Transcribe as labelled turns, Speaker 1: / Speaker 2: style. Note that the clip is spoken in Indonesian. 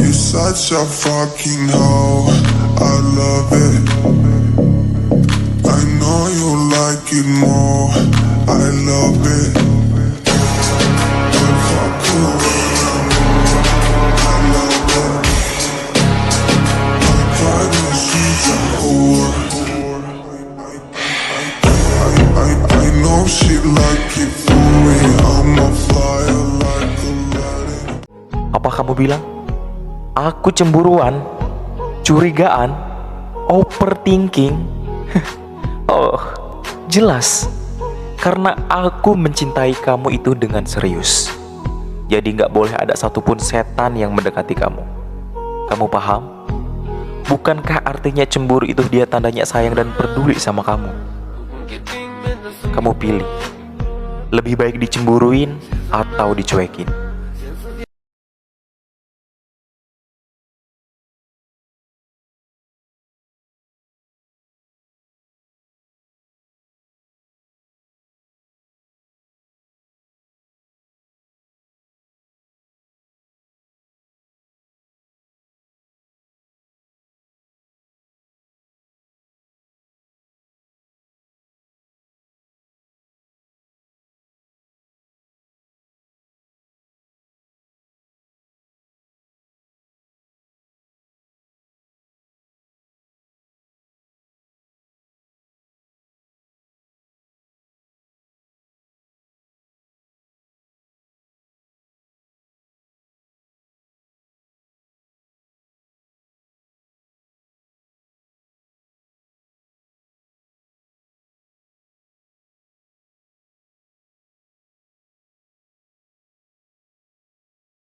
Speaker 1: You're such a fucking hoe, I love it. I know you like it more, I love it. If I could, I love it. I cried when she's a whore. I know she like it for me, I'm a flyer like Aladdin.
Speaker 2: Apa kamu bilang? Aku cemburuan, curigaan, overthinking. Oh, jelas. Karena aku mencintai kamu itu dengan serius. Jadi gak boleh ada satupun setan yang mendekati kamu. Kamu paham? Bukankah artinya cemburu itu dia tandanya sayang dan peduli sama kamu? Kamu pilih, lebih baik dicemburuin atau dicuekin.